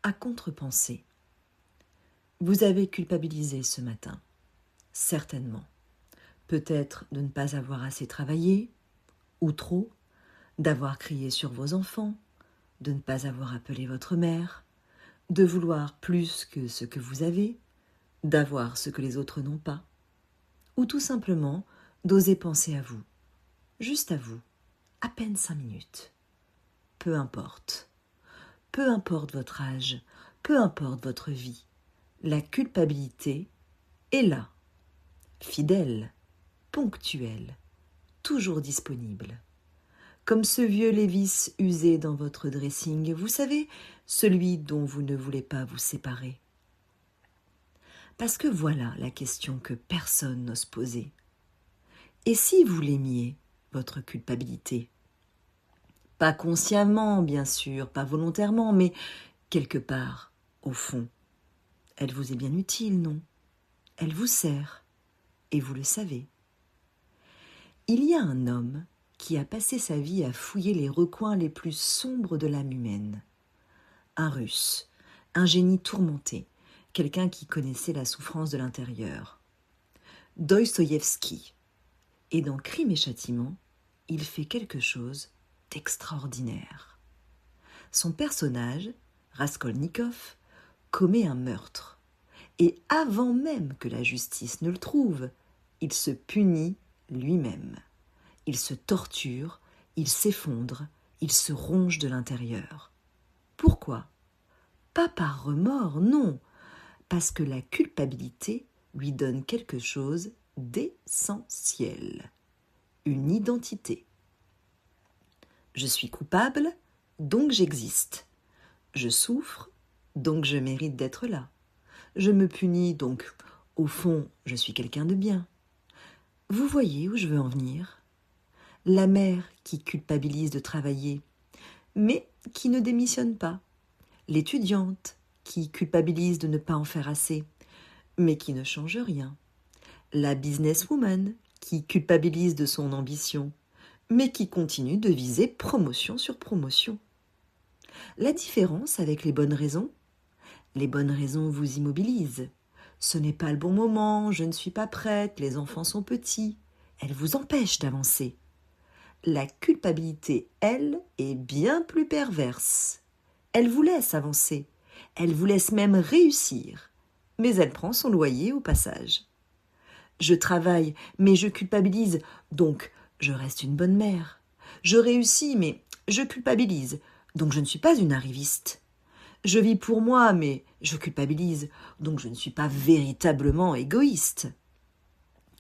À contre-penser, vous avez culpabilisé ce matin, certainement. Peut-être de ne pas avoir assez travaillé, ou trop, d'avoir crié sur vos enfants, de ne pas avoir appelé votre mère, de vouloir plus que ce que vous avez, d'avoir ce que les autres n'ont pas, ou tout simplement d'oser penser à vous, juste à vous, à peine 5 minutes. Peu importe votre âge, peu importe votre vie, la culpabilité est là, fidèle, ponctuelle, toujours disponible. Comme ce vieux Lévis usé dans votre dressing, vous savez, celui dont vous ne voulez pas vous séparer. Parce que voilà la question que personne n'ose poser. Et si vous l'aimiez, votre culpabilité? Pas consciemment, bien sûr, pas volontairement, mais quelque part, au fond. Elle vous est bien utile, non? Elle vous sert, et vous le savez. Il y a un homme qui a passé sa vie à fouiller les recoins les plus sombres de l'âme humaine. Un Russe, un génie tourmenté, quelqu'un qui connaissait la souffrance de l'intérieur. Dostoïevski. Et dans Crime et Châtiment, il fait quelque chose d'extraordinaire. Son personnage, Raskolnikov, commet un meurtre. Et avant même que la justice ne le trouve, il se punit lui-même. Il se torture, il s'effondre, il se ronge de l'intérieur. Pourquoi? Pas par remords, non, parce que la culpabilité lui donne quelque chose d'essentiel, une identité. Je suis coupable, donc j'existe. Je souffre, donc je mérite d'être là. Je me punis, donc, au fond, je suis quelqu'un de bien. Vous voyez où je veux en venir? La mère qui culpabilise de travailler, mais qui ne démissionne pas. L'étudiante qui culpabilise de ne pas en faire assez, mais qui ne change rien. La businesswoman qui culpabilise de son ambition, mais qui continue de viser promotion sur promotion. La différence avec les bonnes raisons vous immobilisent. Ce n'est pas le bon moment, je ne suis pas prête, les enfants sont petits. Elles vous empêchent d'avancer. La culpabilité, elle, est bien plus perverse. Elle vous laisse avancer, elle vous laisse même réussir, mais elle prend son loyer au passage. Je travaille, mais je culpabilise, donc je reste une bonne mère. Je réussis, mais je culpabilise, donc je ne suis pas une arriviste. Je vis pour moi, mais je culpabilise, donc je ne suis pas véritablement égoïste.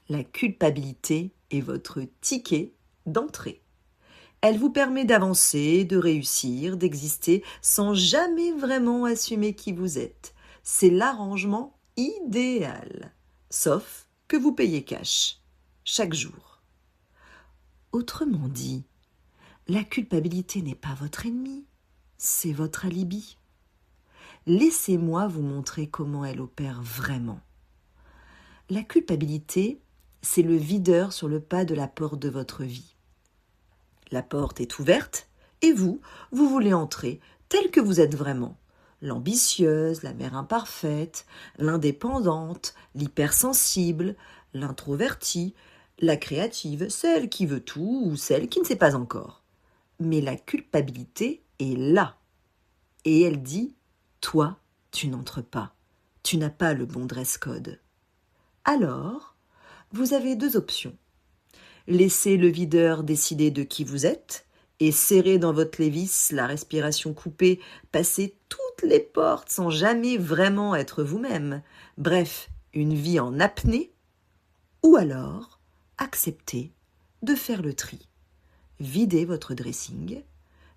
La culpabilité est votre ticket d'entrée. Elle vous permet d'avancer, de réussir, d'exister sans jamais vraiment assumer qui vous êtes. C'est l'arrangement idéal, sauf que vous payez cash, chaque jour. Autrement dit, la culpabilité n'est pas votre ennemi, c'est votre alibi. Laissez-moi vous montrer comment elle opère vraiment. La culpabilité, c'est le videur sur le pas de la porte de votre vie. La porte est ouverte et vous voulez entrer telle que vous êtes vraiment. L'ambitieuse, la mère imparfaite, l'indépendante, l'hypersensible, l'introvertie, la créative, celle qui veut tout ou celle qui ne sait pas encore. Mais la culpabilité est là. Et elle dit « Toi, tu n'entres pas. Tu n'as pas le bon dress code. » Alors, vous avez 2 options. Laissez le videur décider de qui vous êtes et serrer dans votre Lévis, la respiration coupée, passer toutes les portes sans jamais vraiment être vous-même. Bref, une vie en apnée. Ou alors, accepter de faire le tri. Videz votre dressing,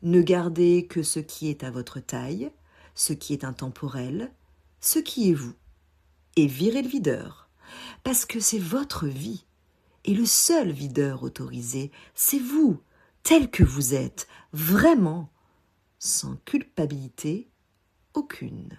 ne gardez que ce qui est à votre taille, ce qui est intemporel, ce qui est vous. Et virez le videur, parce que c'est votre vie. Et le seul videur autorisé, c'est vous, tel que vous êtes, vraiment, sans culpabilité aucune.